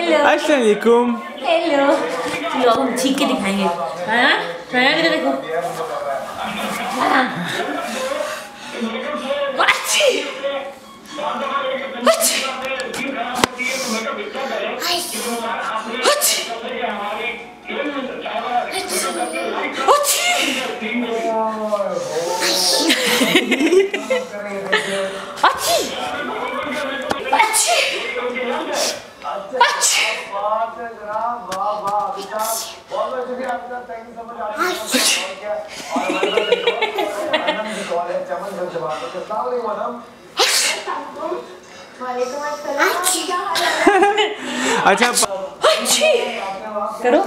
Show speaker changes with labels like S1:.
S1: Hello
S2: अस्सलाम वालेकुम।
S1: Hello. चलो अब हम छींक के दिखाएंगे। हाँ हाँ देखो। अच्छी अच्छी
S2: अच्छा
S1: करो।